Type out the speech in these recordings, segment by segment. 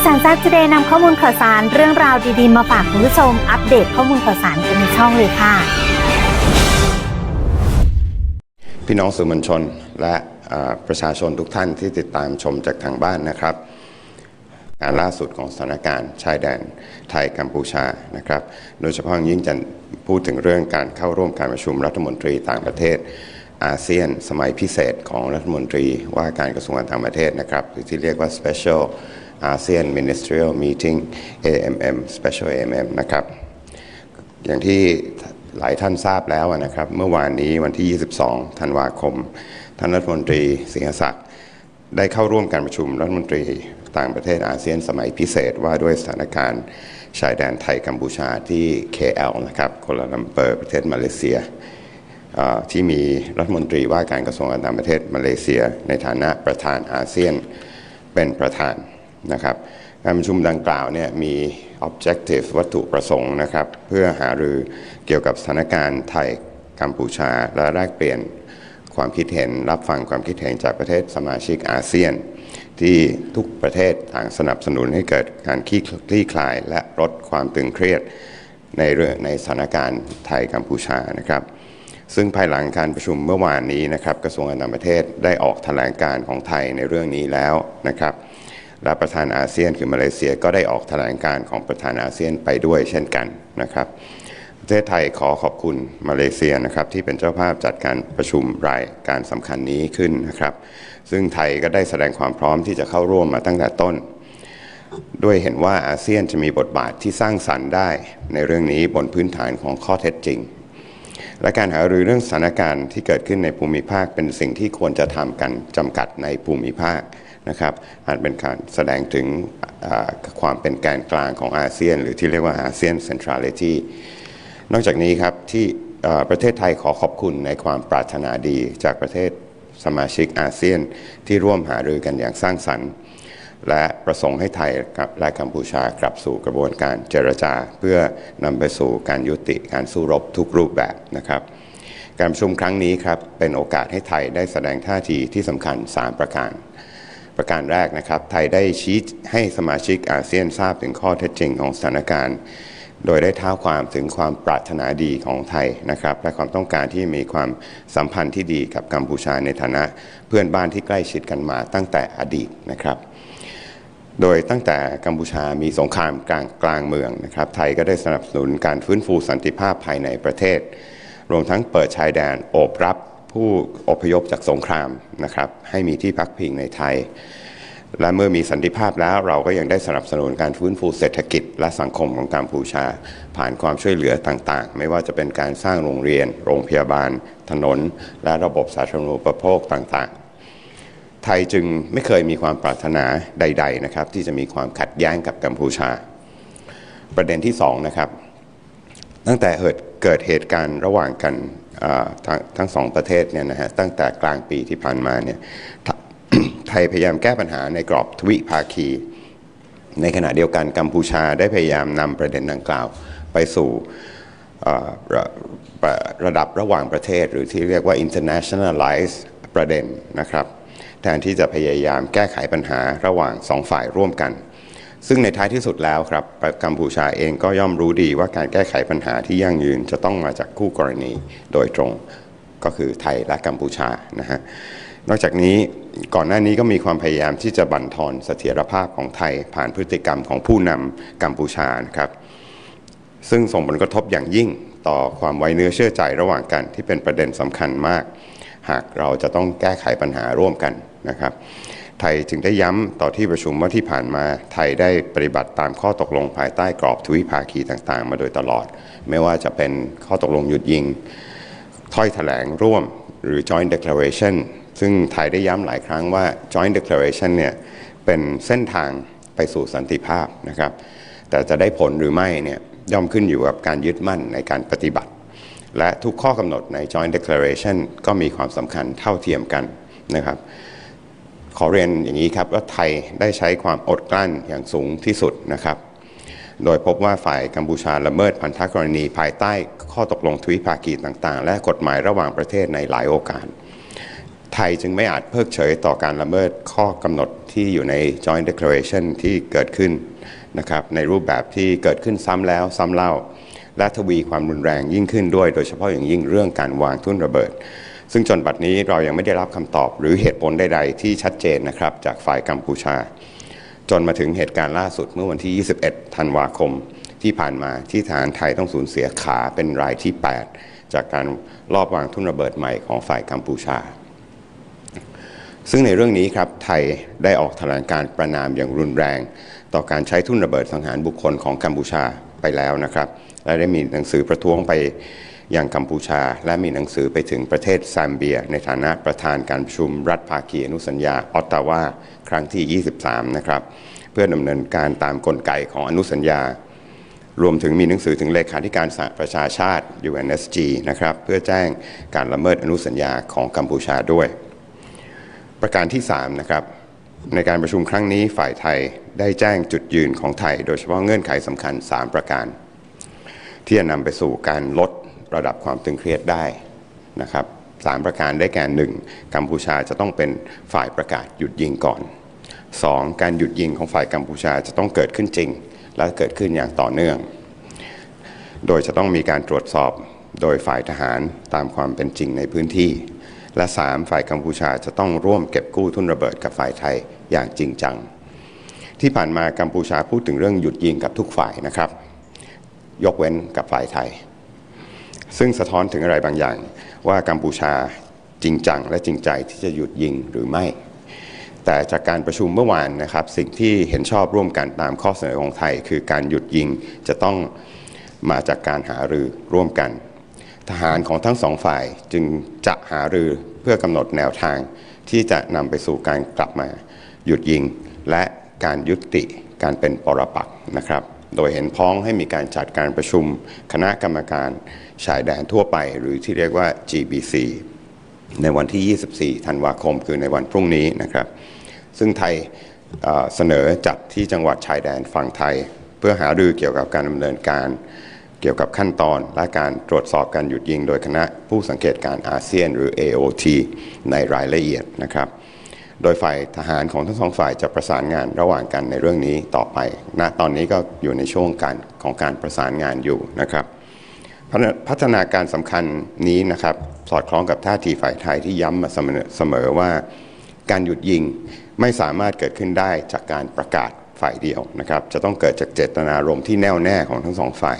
EsanZap Today นำข้อมูลข่าวสารเรื่องราวดีๆมาฝากคุณผู้ชมอัปเดตข้อมูลข่าวสารกันในช่องเลยค่ะพี่น้องสื่อมวลชนและประชาชนทุกท่านที่ติดตามชมจากทางบ้านนะครับการล่าสุดของสถานการณ์ชายแดนไทยกัมพูชานะครับโดยเฉพาะยิ่งจะพูดถึงเรื่องการเข้าร่วมการประชุมรัฐมนตรีต่างประเทศอาเซียนสมัยพิเศษของรัฐมนตรีว่าการกระทรวงการต่างประเทศนะครับที่เรียกว่า Special ASEAN Ministerial Meeting AMM Special AMM นะครับอย่างที่หลายท่านทราบแล้วนะครับเมื่อวานนี้วันที่ 22 ธันวาคมท่านรัฐมนตรีสิงหศักดิ์ได้เข้าร่วมการประชุมรัฐมนตรีต่างประเทศอาเซียนสมัยพิเศษว่าด้วยสถานการณ์ชายแดนไทยกัมพูชาที่ KL นะครับกัวลาลัมเปอร์ประเทศมาเลเซียที่มีรัฐมนตรีว่าการกระทรวงการต่างประเทศมาเลเซียในฐานะประธานอาเซียนเป็นประธานนะครับการประชุมดังกล่าวเนี่ยมี objective วัตถุประสงค์นะครับเพื่อหารือเกี่ยวกับสถานการณ์ไทยกัมพูชาและแลกเปลี่ยนความคิดเห็นรับฟังความคิดเห็นจากประเทศสมาชิกอาเซียนที่ทุกประเทศต่างสนับสนุนให้เกิดการคลี่คลายและลดความตึงเครียดในสถานการณ์ไทยกัมพูชานะครับซึ่งภายหลังการประชุมเมื่อวานนี้นะครับกระทรวงการต่างประเทศได้ออกแถลงการของไทยในเรื่องนี้แล้วนะครับและประธานอาเซียนคือมาเลเซียก็ได้ออกแถลงการของประธานอาเซียนไปด้วยเช่นกันนะครับประเทศไทยขอขอบคุณมาเลเซียนะครับที่เป็นเจ้าภาพจัดการประชุมรายการสำคัญนี้ขึ้นนะครับซึ่งไทยก็ได้แสดงความพร้อมที่จะเข้าร่วมมาตั้งแต่ต้นด้วยเห็นว่าอาเซียนจะมีบทบาทที่สร้างสรรค์ได้ในเรื่องนี้บนพื้นฐานของข้อเท็จจริงและการหารือเรื่องสถานการณ์ที่เกิดขึ้นในภูมิภาคเป็นสิ่งที่ควรจะทำกันจำกัดในภูมิภาคนะครับอาจเป็นการแสดงถึงความเป็นแกนกลางของอาเซียนหรือที่เรียกว่าอาเซียนเซ็นทรัลิตี้นอกจากนี้ครับที่ประเทศไทยขอขอบคุณในความปรารถนาดีจากประเทศสมาชิกอาเซียนที่ร่วมหารือกันอย่างสร้างสรรค์และประสงค์ให้ไทยและกัมพูชากลับสู่กระบวนการเจรจาเพื่อนำไปสู่การยุติการสู้รบทุกรูปแบบนะครับการประชุมครั้งนี้ครับเป็นโอกาสให้ไทยได้แสดงท่าทีที่สำคัญ3ประการแรกนะครับไทยได้ชี้ให้สมาชิกอาเซียนทราบถึงข้อเท็จจริงของสถานการณ์โดยได้เท้าความถึงความปรารถนาดีของไทยนะครับและความต้องการที่มีความสัมพันธ์ที่ดีกับกัมพูชาในฐานะเพื่อนบ้านที่ใกล้ชิดกันมาตั้งแต่อดีตนะครับโดยตั้งแต่กัมพูชามีสงครามกลางเมืองนะครับไทยก็ได้สนับสนุนการฟื้นฟูสันติภาพภายในประเทศรวมทั้งเปิดชายแดนโอบรับผู้อพยพจากสงครามนะครับให้มีที่พักพิงในไทยและเมื่อมีสันติภาพแล้วเราก็ยังได้สนับสนุนการฟื้นฟูเศรษฐกิจและสังคมของกัมพูชาผ่านความช่วยเหลือต่างๆไม่ว่าจะเป็นการสร้างโรงเรียนโรงพยาบาลถนนและระบบสาธารณูปโภคต่างๆไทยจึงไม่เคยมีความปรารถนาใดๆนะครับที่จะมีความขัดแย้งกับกัมพูชาประเด็นที่2นะครับตั้งแต่เกิดเหตุการณ์ระหว่างกันทั้งสองประเทศเนี่ยนะฮะตั้งแต่กลางปีที่ผ่านมาเนี่ยไทยพยายามแก้ปัญหาในกรอบทวิภาคีในขณะเดียวกันกัมพูชาได้พยายามนำประเด็นดังกล่าวไปสู่ระดับระหว่างประเทศหรือที่เรียกว่า internationalize ประเด็นนะครับแทนที่จะพยายามแก้ไขปัญหาระหว่าง2ฝ่ายร่วมกันซึ่งในท้ายที่สุดแล้วครับกัมพูชาเองก็ย่อมรู้ดีว่าการแก้ไขปัญหาที่ยั่งยืนจะต้องมาจากคู่กรณีโดยตรงก็คือไทยและกัมพูชานะฮะนอกจากนี้ก่อนหน้านี้ก็มีความพยายามที่จะบั่นทอนเสถียรภาพของไทยผ่านพฤติกรรมของผู้นำกัมพูชานะครับซึ่งส่งผลกระทบอย่างยิ่งต่อความไว้เนื้อเชื่อใจระหว่างกันที่เป็นประเด็นสำคัญมากหากเราจะต้องแก้ไขปัญหาร่วมกันนะครับไทยจึงได้ย้ำต่อที่ประชุมว่าที่ผ่านมาไทยได้ปฏิบัติตามข้อตกลงภายใต้กรอบทวิภาคีต่างๆมาโดยตลอดไม่ว่าจะเป็นข้อตกลงหยุดยิงถ้อยแถลงร่วมหรือ Joint Declaration ซึ่งไทยได้ย้ำหลายครั้งว่า Joint Declaration เนี่ยเป็นเส้นทางไปสู่สันติภาพนะครับแต่จะได้ผลหรือไม่เนี่ยย่อมขึ้นอยู่กับการยึดมั่นในการปฏิบัติและทุกข้อกำหนดใน Joint Declaration ก็มีความสำคัญเท่าเทียมกันนะครับขอเรียนอย่างนี้ครับว่าไทยได้ใช้ความอดกลั้นอย่างสูงที่สุดนะครับโดยพบว่าฝ่ายกัมพูชาละเมิดพันธกรณีภายใต้ข้อตกลงทวิภาคีต่างๆและกฎหมายระหว่างประเทศในหลายโอกาส ไทยจึงไม่อาจเพิกเฉยต่อการละเมิดข้อกำหนดที่อยู่ใน Joint Declaration ที่เกิดขึ้นนะครับในรูปแบบที่เกิดขึ้นซ้ำแล้วซ้ำเล่าและทวีความรุนแรงยิ่งขึ้นด้วยโดยเฉพาะอย่างยิ่งเรื่องการวางทุ่นระเบิดซึ่งจนบัดนี้เรายังไม่ได้รับคำตอบหรือเหตุผลใดๆที่ชัดเจนนะครับจากฝ่ายกัมพูชาจนมาถึงเหตุการณ์ล่าสุดเมื่อวันที่ 21 ธันวาคมที่ผ่านมาที่ทหารไทยต้องสูญเสียขาเป็นรายที่ 8 จากการลอบวางทุ่นระเบิดใหม่ของฝ่ายกัมพูชาซึ่งในเรื่องนี้ครับไทยได้ออกแถลงการประณามอย่างรุนแรงต่อการใช้ทุ่นระเบิดสังหารบุคคลของกัมพูชาไปแล้วนะครับและได้มีหนังสือประท้วงไปยังกัมพูชาและมีหนังสือไปถึงประเทศแซมเบียในฐานะประธานการประชุมรัฐภาคีอนุสัญญาออตตาวาครั้งที่ 23 นะครับเพื่อดำเนินการตามกลไกของอนุสัญญารวมถึงมีหนังสือถึงเลขาธิการสหประชาชาติ UNSG นะครับเพื่อแจ้งการละเมิดอนุสัญญาของกัมพูชาด้วยประการที่ 3 นะครับในการประชุมครั้งนี้ฝ่ายไทยได้แจ้งจุดยืนของไทยโดยเฉพาะเงื่อนไขสำคัญ 3 ประการที่จะนำไปสู่การลดระดับความตึงเครียดได้นะครับ3 ประการได้แก่ 1. กัมพูชาจะต้องเป็นฝ่ายประกาศหยุดยิงก่อน 2. การหยุดยิงของฝ่ายกัมพูชาจะต้องเกิดขึ้นจริงและเกิดขึ้นอย่างต่อเนื่องโดยจะต้องมีการตรวจสอบโดยฝ่ายทหารตามความเป็นจริงในพื้นที่และ 3. ฝ่ายกัมพูชาจะต้องร่วมเก็บกู้ทุ่นระเบิดกับฝ่ายไทยอย่างจริงจังที่ผ่านมากัมพูชาพูดถึงเรื่องหยุดยิงกับทุกฝ่ายนะครับยกเว้นกับฝ่ายไทยซึ่งสะท้อนถึงอะไรบางอย่างว่ากัมพูชาจริงจังและจริงใจที่จะหยุดยิงหรือไม่แต่จากการประชุมเมื่อวานนะครับสิ่งที่เห็นชอบร่วมกันตามข้อเสนอของไทยคือการหยุดยิงจะต้องมาจากการหารือร่วมกันทหารของทั้งสองฝ่ายจึงจะหารือเพื่อกำหนดแนวทางที่จะนำไปสู่การกลับมาหยุดยิงและการยุติการเป็นปรปักษ์นะครับโดยเห็นพ้องให้มีการจัดการประชุมคณะกรรมการชายแดนทั่วไปหรือที่เรียกว่า GBC ในวันที่ 24 ธันวาคมคือในวันพรุ่งนี้นะครับซึ่งไทยเสนอจัดที่จังหวัดชายแดนฝั่งไทยเพื่อหารือเกี่ยวกับการดำเนินการเกี่ยวกับขั้นตอนและการตรวจสอบการหยุดยิงโดยคณะผู้สังเกตการอาเซียนหรือ AOT ในรายละเอียดนะครับโดยฝ่ายทหารของทั้งสองฝ่ายจะประสานงานระหว่างกันในเรื่องนี้ต่อไปณตอนนี้ก็อยู่ในช่วงของการประสานงานอยู่นะครับพัฒนาการสำคัญนี้นะครับสอดคล้องกับท่าทีฝ่ายไทยที่ย้ำมาเสมอว่าการหยุดยิงไม่สามารถเกิดขึ้นได้จากการประกาศฝ่ายเดียวนะครับจะต้องเกิดจากเจตนารมณ์ที่แน่วแน่ของทั้งสองฝ่าย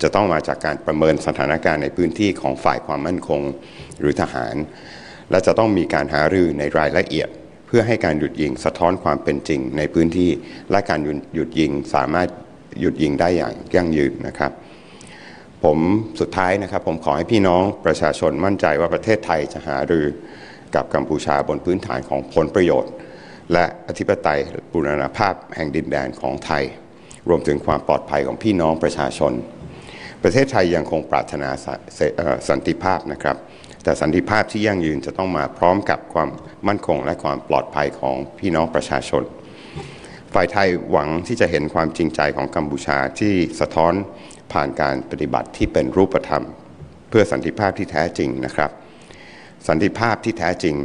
จะต้องมาจากการประเมินสถานการณ์ในพื้นที่ของฝ่ายความมั่นคงหรือทหารและจะต้องมีการหารือในรายละเอียดเพื่อให้การหยุดยิงสะท้อนความเป็นจริงในพื้นที่และการหยุดยิงสามารถหยุดยิงได้อย่างยั่งยืนนะครับผมสุดท้ายนะครับผมขอให้พี่น้องประชาชนมั่นใจว่าประเทศไทยจะหารือกับกัมพูชาบนพื้นฐานของผลประโยชน์และอธิปไตยบูรณภาพแห่งดินแดนของไทยรวมถึงความปลอดภัยของพี่น้องประชาชนประเทศไทยยังคงปรารถนาสันติภาพนะครับแต่สันติภาพที่ยั่งยืนจะต้องมาพร้อมกับความมั่นคงและความปลอดภัยของพี่น้องประชาชนฝ่ายไทยหวังที่จะเห็นความจริงใจของกัมพูชาที่สะท้อนผ่านการปฏิบัติที่เป็นรูปธรรมเพื่อสันติภาพที่แท้จริงนะครับสันติภาพที่แท้จริง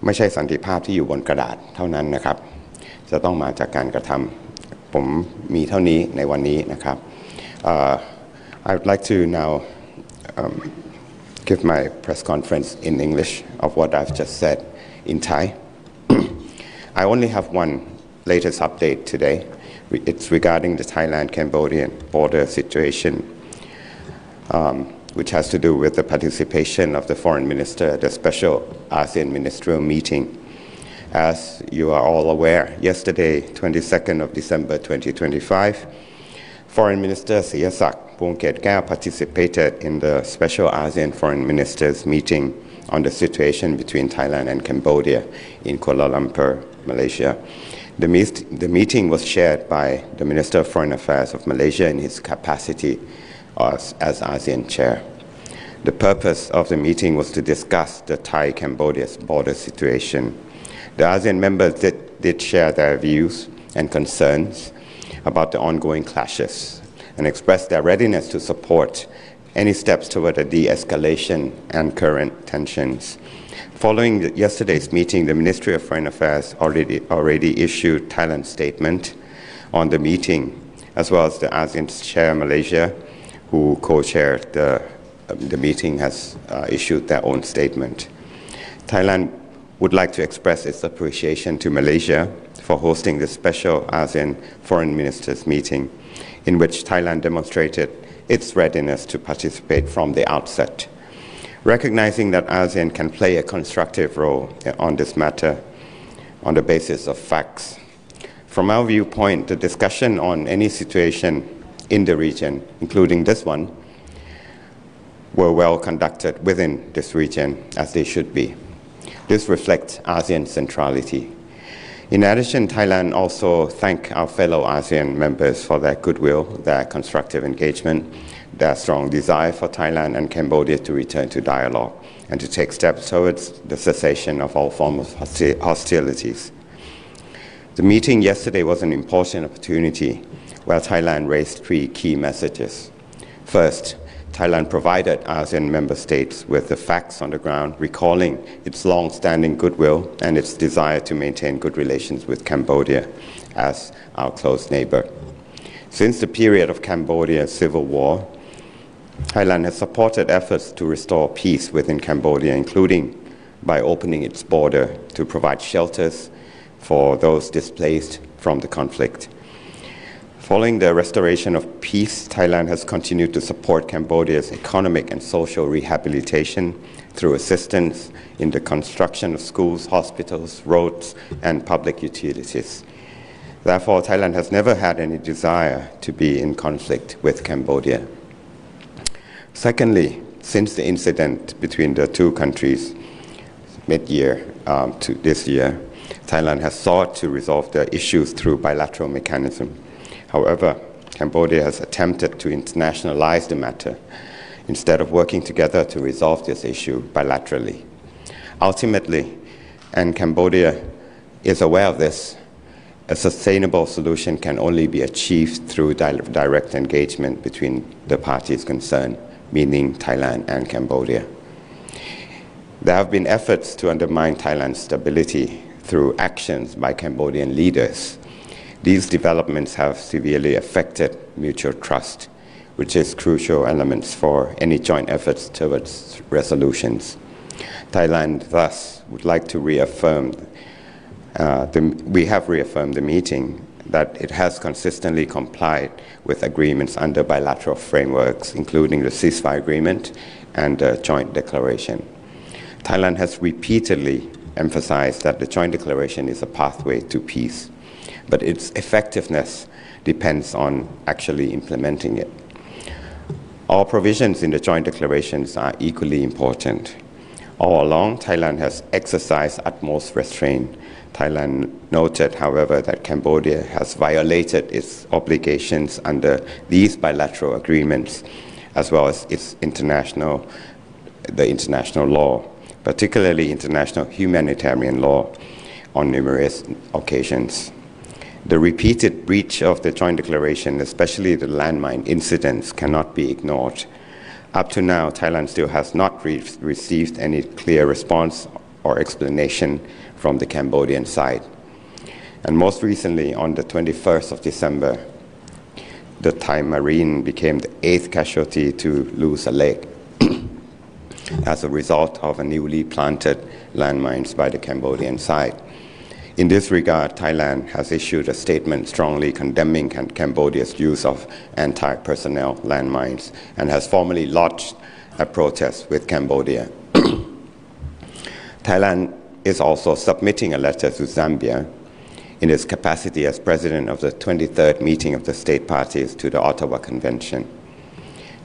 ไม่ใช่สันติภาพที่อยู่บนกระดาษเท่านั้นนะครับจะต้องมาจากการกระทำผมมีเท่านี้ในวันนี้นะครับI would like to now give my press conference in English of what I've just said in Thai. I only have one latest update today. It's regarding the Thailand-Cambodian border situation, which has to do with the participation of the foreign minister at the special ASEAN ministerial meeting. As you are all aware, yesterday, 22nd of December 2025, Foreign Minister Siyasak Phuongketkaew participated in the special ASEAN foreign ministers meeting on the situation between Thailand and Cambodia in Kuala Lumpur, Malaysia. The meeting was chaired by the Minister of Foreign Affairs of Malaysia in his capacity as ASEAN chair. The purpose of the meeting was to discuss the Thai-Cambodia border situation. The ASEAN members did share their views and concerns about the ongoing clashes and expressed their readiness to support any steps toward a de-escalation and current tensions. Following yesterday's meeting, the Ministry of Foreign Affairs already issued Thailand's statement on the meeting, as well as the ASEAN chair Malaysia, who co-chaired the meeting, has issued their own statement. Thailand would like to express its appreciation to Malaysia for hosting this special ASEAN Foreign Ministers meeting, in which Thailand demonstrated its readiness to participate from the outset. Recognizing that ASEAN can play a constructive role on this matter on the basis of facts. From our viewpoint, the discussion on any situation in the region, including this one, were well conducted within this region as they should be. This reflects ASEAN centrality. In addition, Thailand also thanks our fellow ASEAN members for their goodwill, their constructive engagement, their strong desire for Thailand and Cambodia to return to dialogue and to take steps towards the cessation of all forms of hostilities. The meeting yesterday was an important opportunity where Thailand raised three key messages. First, Thailand provided ASEAN member states with the facts on the ground, recalling its long-standing goodwill and its desire to maintain good relations with Cambodia as our close neighbor. Since the period of Cambodia's civil war, Thailand has supported efforts to restore peace within Cambodia, including by opening its border to provide shelters for those displaced from the conflict. Following the restoration of peace, Thailand has continued to support Cambodia's economic and social rehabilitation through assistance in the construction of schools, hospitals, roads, and public utilities. Therefore, Thailand has never had any desire to be in conflict with Cambodia. Secondly, since the incident between the two countries mid-year to this year, Thailand has sought to resolve the issues through bilateral mechanism. However, Cambodia has attempted to internationalize the matter instead of working together to resolve this issue bilaterally. Ultimately, and Cambodia is aware of this, a sustainable solution can only be achieved through direct engagement between the parties concerned, meaning Thailand and Cambodia. There have been efforts to undermine Thailand's stability through actions by Cambodian leaders. These developments have severely affected mutual trust, which is crucial elements for any joint efforts towards resolutions. Thailand thus would like to reaffirm, we have reaffirmed the meeting that it has consistently complied with agreements under bilateral frameworks, including the ceasefire agreement and the joint declaration. Thailand has repeatedly emphasized that the joint declaration is a pathway to peace, but its effectiveness depends on actually implementing it. All provisions in the joint declarations are equally important. All along, Thailand has exercised utmost restraint. Thailand noted, however, that Cambodia has violated its obligations under these bilateral agreements, as well as the international law, particularly international humanitarian law, on numerous occasions. The repeated breach of the joint declaration, especially the landmine incidents, cannot be ignored. Up to now, Thailand still has not received any clear response or explanation from the Cambodian side. And most recently, on the 21st of December, the Thai Marine became the 8th casualty to lose a leg as a result of a newly planted landmines by the Cambodian side. In this regard, Thailand has issued a statement strongly condemning Cambodia's use of anti-personnel landmines and has formally lodged a protest with Cambodia. Thailand is also submitting a letter to Zambia in its capacity as president of the 23rd meeting of the state parties to the Ottawa Convention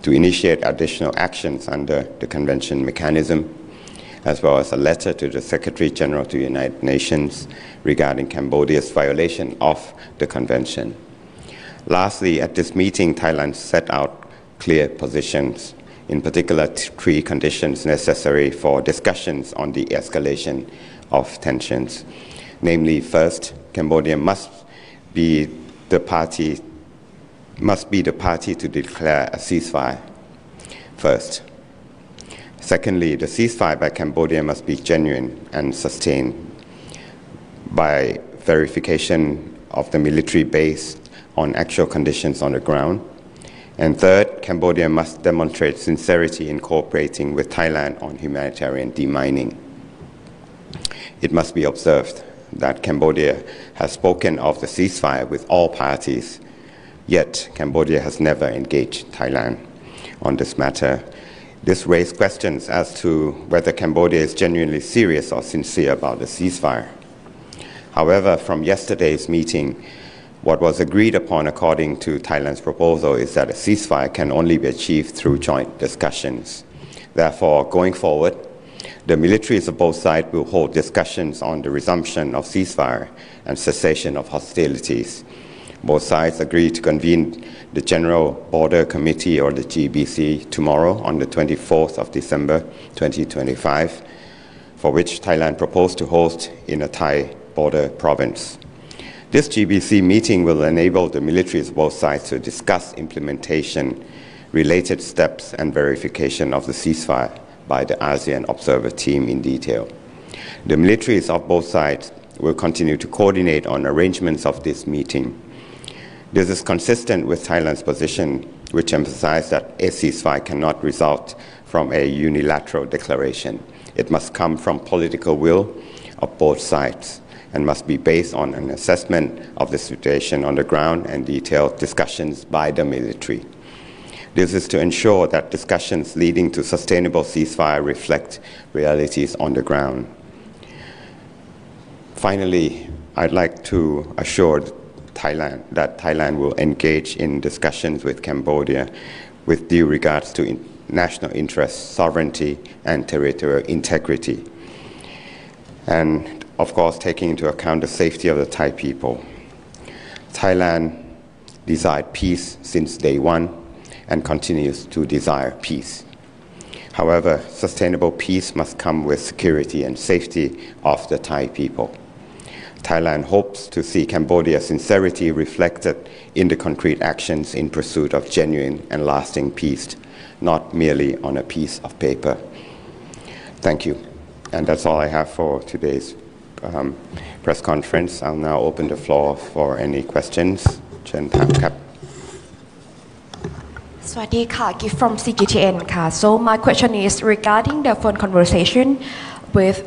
to initiate additional actions under the convention mechanism, as well as a letter to the Secretary General to the United Nations regarding Cambodia's violation of the convention. Lastly, at this meeting, Thailand set out clear positions, in particular three conditions necessary for discussions on the escalation of tensions. Namely, first, Cambodia must be the party to declare a ceasefire. First, Secondly, the ceasefire by Cambodia must be genuine and sustained by verification of the military based on actual conditions on the ground. And third, Cambodia must demonstrate sincerity in cooperating with Thailand on humanitarian demining. It must be observed that Cambodia has spoken of the ceasefire with all parties, yet Cambodia has never engaged Thailand on this matter. This raised questions as to whether Cambodia is genuinely serious or sincere about the ceasefire. However, from yesterday's meeting, what was agreed upon according to Thailand's proposal is that a ceasefire can only be achieved through joint discussions. Therefore, going forward, the militaries of both sides will hold discussions on the resumption of ceasefire and cessation of hostilities. Both sides agreed to convene the General Border Committee or the GBC tomorrow on the 24th of December 2025, for which Thailand proposed to host in a Thai border province. This GBC meeting will enable the militaries of both sides to discuss implementation, related steps and verification of the ceasefire by the ASEAN Observer Team in detail. The militaries of both sides will continue to coordinate on arrangements of this meeting. This is consistent with Thailand's position, which emphasized that a ceasefire cannot result from a unilateral declaration. It must come from political will of both sides and must be based on an assessment of the situation on the ground and detailed discussions by the military. This is to ensure that discussions leading to sustainable ceasefire reflect realities on the ground. Finally, I'd like to assure Thailand that Thailand will engage in discussions with Cambodia with due regards to national interests, sovereignty, and territorial integrity. And of course, taking into account the safety of the Thai people. Thailand desired peace since day one and continues to desire peace. However, sustainable peace must come with security and safety of the Thai people. Thailand hopes to see Cambodia's sincerity reflected in the concrete actions in pursuit of genuine and lasting peace, not merely on a piece of paper. Thank you. And that's all I have for today's press conference. I'll now open the floor for any questions. เชิญถามครับ สวัสดีค่ะ Gift from CGTN ค่ะ So my question is regarding the phone conversation with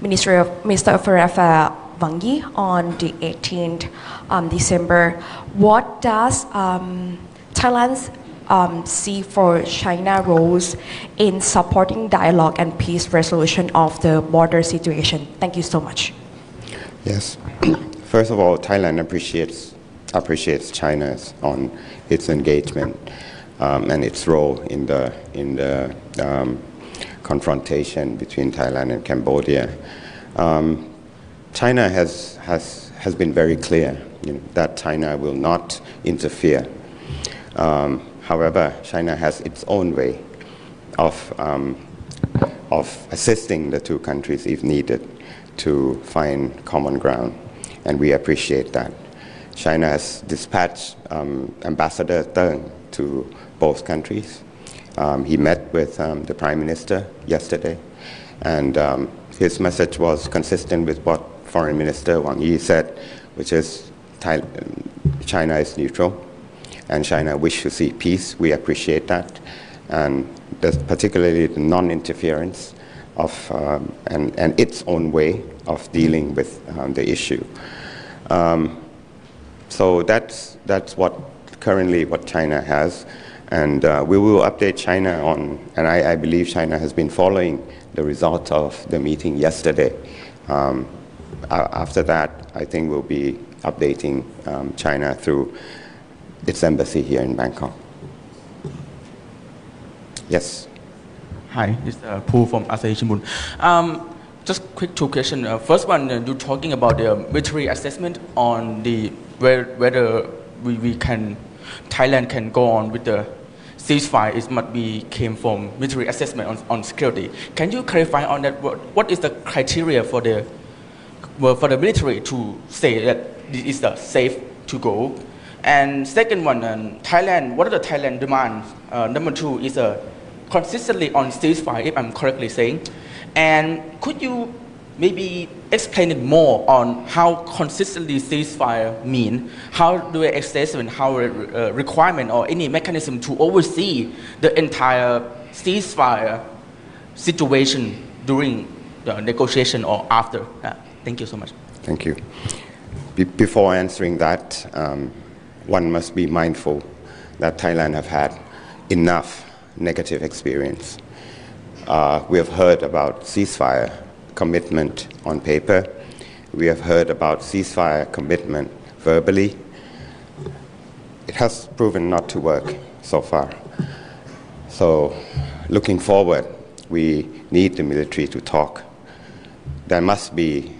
Minister of Foreign Affairs Wang Yi on the 18th December. What does Thailand see for China roles in supporting dialogue and peace resolution of the border situation? Thank you so much. Yes. First of all, Thailand appreciates China's on its engagement and its role in the confrontation between Thailand and Cambodia. China has been very clear, that China will not interfere. However, China has its own way of assisting the two countries if needed to find common ground, and we appreciate that. China has dispatched Ambassador Teng to both countries. He met with the Prime Minister yesterday, and his message was consistent with what Foreign Minister Wang Yi said, which is China is neutral, and China wishes to see peace. We appreciate that, and particularly the non-interference of and its own way of dealing with the issue. So that's what currently what China has, and we will update China on. And I believe China has been following the result of the meeting yesterday. After that, I think we'll be updating China through its embassy here in Bangkok. Yes. Hi, it's Poo from ASEAN. Just quick two questions. First one, you're talking about the military assessment on the whether Thailand can go on with the ceasefire. It must be came from military assessment on security. Can you clarify on that? What is the criteria for the military to say that this is the safe to go? And second one, Thailand. What are the Thailand demands? Number two is a consistently on ceasefire, if I'm correctly saying. And could you maybe explain it more on how consistently ceasefire mean? How do they assess and how requirement or any mechanism to oversee the entire ceasefire situation during the negotiation or after? Thank you so much. Thank you. Before answering that, one must be mindful that Thailand have had enough negative experience. We have heard about ceasefire commitment on paper. We have heard about ceasefire commitment verbally. It has proven not to work so far. So looking forward, we need the military to talk. There must be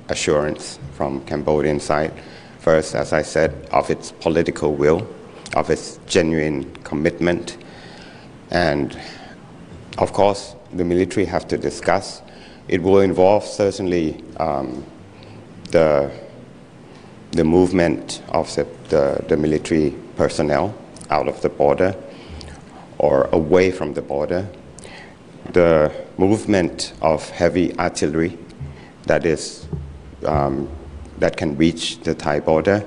assurance from Cambodian side, first, as I said, of its political will, of its genuine commitment, and of course, the military have to discuss. It will involve certainly the movement of the military personnel out of the border or away from the border, the movement of heavy artillery that is that can reach the Thai border.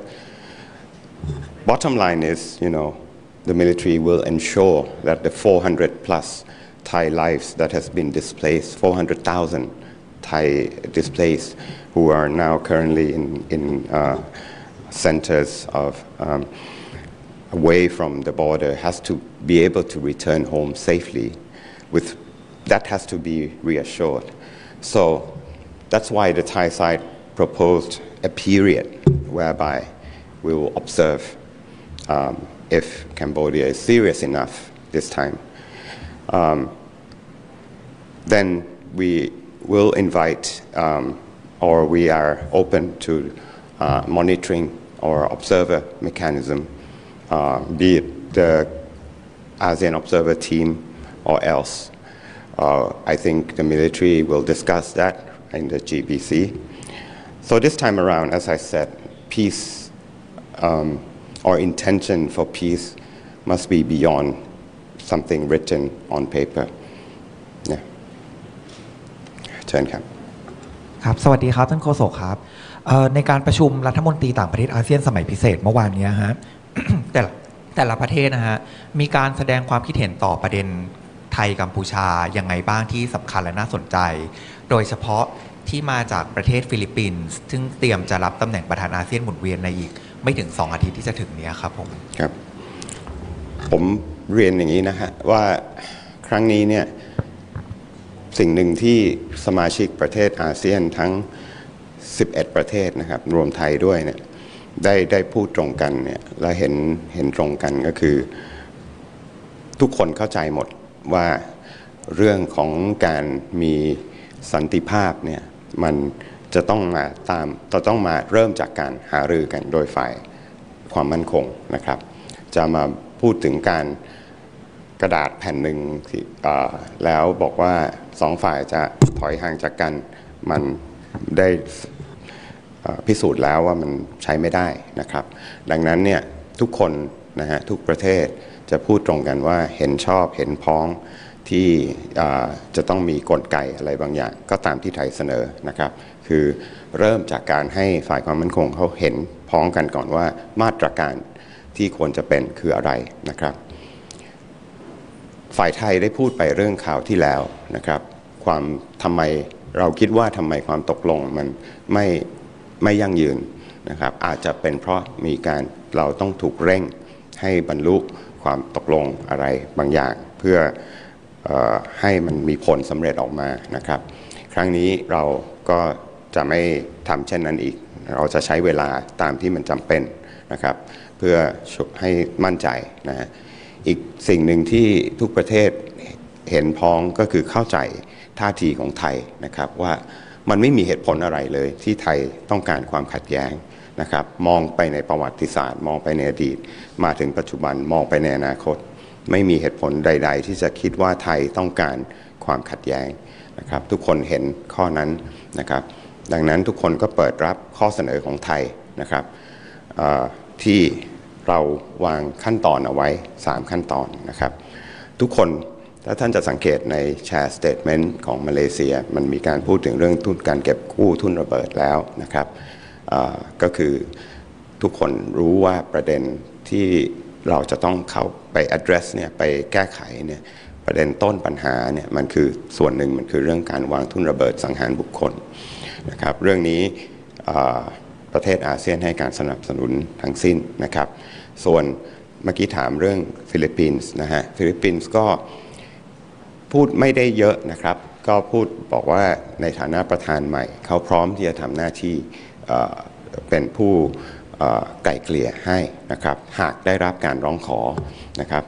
Bottom line is, the military will ensure that the 400 plus Thai lives that has been displaced, 400,000 Thai displaced who are now currently in centers of away from the border has to be able to return home safely. That has to be reassured. So that's why the Thai side proposed a period whereby we will observe if Cambodia is serious enough this time. Then we will invite or we are open to monitoring or observer mechanism, be it the ASEAN observer team or else. I think the military will discuss that in the GBC. So this time around, as I said, peace or intention for peace must be beyond something written on paper. Yeah. เชิญครับ ครับสวัสดีครับท่านโฆษกครับในการประชุมรัฐมนตรีต่างประเทศอาเซียนสมัยพิเศษเมื่อวานนี้ฮะ แต่ละประเทศนะฮะมีการแสดงความคิดเห็นต่อประเด็นไทยกัมพูชายังไงบ้างที่สำคัญและน่าสนใจโดยเฉพาะที่มาจากประเทศฟิลิปปินส์ซึ่งเตรียมจะรับตำแหน่งประธานอาเซียนหมุนเวียนในอีกไม่ถึง2 อาทิตย์ที่จะถึงนี้ครับผมเรียนอย่างนี้นะฮะว่าครั้งนี้เนี่ยสิ่งหนึ่งที่สมาชิกประเทศอาเซียนทั้ง11ประเทศนะครับรวมไทยด้วยเนี่ยได้พูดตรงกันเนี่ยและเห็นตรงกันก็คือทุกคนเข้าใจหมดว่าเรื่องของการมีสันติภาพเนี่ยมันจะต้องมาเริ่มจากการหารือกันโดยฝ่ายความมั่นคงนะครับจะมาพูดถึงการกระดาษแผ่นหนึ่งแล้วบอกว่า2 ฝ่ายจะถอยห่างจากกันมันได้พิสูจน์แล้วว่ามันใช้ไม่ได้นะครับดังนั้นเนี่ยทุกคนนะฮะทุกประเทศจะพูดตรงกันว่าเห็นชอบเห็นพ้องที่จะต้องมีกลไกอะไรบางอย่างก็ตามที่ไทยเสนอนะครับคือเริ่มจากการให้ฝ่ายความมั่นคงเขาเห็นพ้องกันก่อนว่ามาตรการที่ควรจะเป็นคืออะไรนะครับฝ่ายไทยได้พูดไปเรื่องข่าวที่แล้วนะครับทำไมเราคิดว่าทำไมความตกลงมันไม่ยั่งยืนนะครับอาจจะเป็นเพราะเราต้องถูกเร่งให้บรรลุความตกลงอะไรบางอย่างเพื่อให้มันมีผลสำเร็จออกมานะครับครั้งนี้เราก็จะไม่ทำเช่นนั้นอีกเราจะใช้เวลาตามที่มันจำเป็นนะครับเพื่อให้มั่นใจนะฮะอีกสิ่งหนึ่งที่ทุกประเทศเห็นพ้องก็คือเข้าใจท่าทีของไทยนะครับว่ามันไม่มีเหตุผลอะไรเลยที่ไทยต้องการความขัดแย้งนะครับมองไปในประวัติศาสตร์มองไปในอดีตมาถึงปัจจุบันมองไปในอนาคตไม่มีเหตุผลใดๆที่จะคิดว่าไทยต้องการความขัดแย้งนะครับทุกคนเห็นข้อนั้นนะครับดังนั้นทุกคนก็เปิดรับข้อเสนอของไทยนะครับที่เราวางขั้นตอนเอาไว้3ขั้นตอนนะครับทุกคน ถ้าท่านจะสังเกตในแชร์สเตทเมนต์ของมาเลเซียมันมีการพูดถึงเรื่องทุนการเก็บกู้ทุนระเบิดแล้วนะครับก็คือทุกคนรู้ว่าประเด็นที่เราจะต้องเข้าไป address เนี่ยไปแก้ไขเนี่ยประเด็นต้นปัญหาเนี่ยมันคือส่วนหนึ่งมันคือเรื่องการวางทุนระเบิดสังหารบุคคลนะครับเรื่องนี้ประเทศอาเซียนให้การสนับสนุนทั้งสิ้นนะครับส่วนเมื่อกี้ถามเรื่องฟิลิปปินส์นะฮะฟิลิปปินส์ก็พูดไม่ได้เยอะนะครับก็พูดบอกว่าในฐานะประธานใหม่เขาพร้อมที่จะทำหน้าที่เป็นผู้ไกล่เกลี่ยให้นะครับหากได้รับการร้องขอนะครับ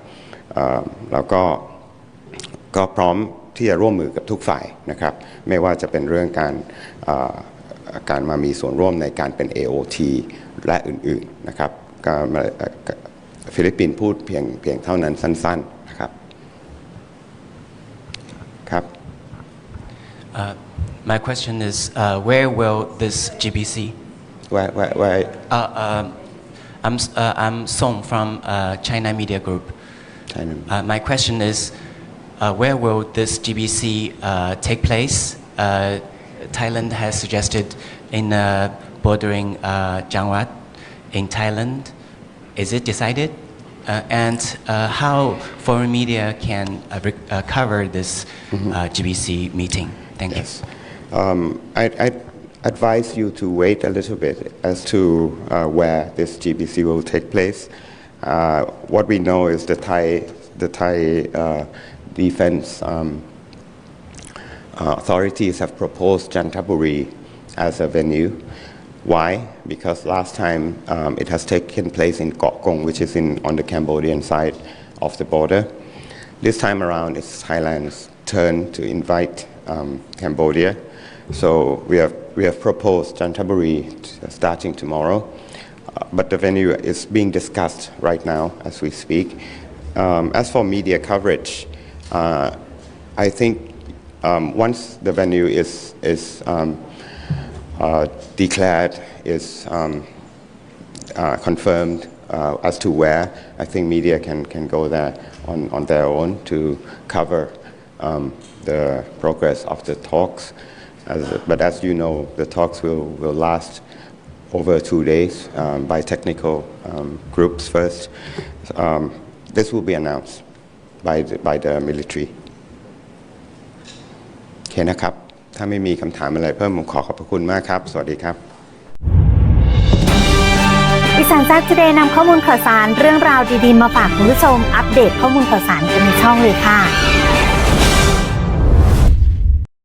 แล้วก็พร้อมที่จะร่วมมือกับทุกฝ่ายนะครับไม่ว่าจะเป็นเรื่องการมามีส่วนร่วมในการเป็น AOT และอื่นๆนะครับฟิลิปปินส์พูดเพียงเท่านั้นสั้นๆนะครับครับ My question is, where will this GBC? Where I'm Song from China Media Group. China. My question is, where will this GBC take place? Thailand has suggested in bordering Jangwat in Thailand. Is it decided? And how foreign media can cover this GBC meeting? Thank you. I advise you to wait a little bit as to where this GBC will take place. What we know is the Thai defense authorities have proposed Chantaburi as a venue. Why? Because last time it has taken place in Gong, which is on the Cambodian side of the border. This time around, it's Thailand's turn to invite Cambodia. So we have proposed Chantaburi starting tomorrow, but the venue is being discussed right now as we speak. As for media coverage, I think once the venue is declared, is confirmed as to where, I think media can go there on their own to cover the progress of the talks. But as you know, the talks will last over 2 days by technical groups first. This will be announced by the military. โอเคนะครับถ้าไม่มีคำถามอะไรเพิ่มผมขอบพระคุณมากครับสวัสดีครับ EsanZap Today นำข้อมูลข่าวสารเรื่องราวดีๆมาฝากคุณผู้ชมอัปเดตข้อมูลข่าวสารกันในช่องเลยค่ะ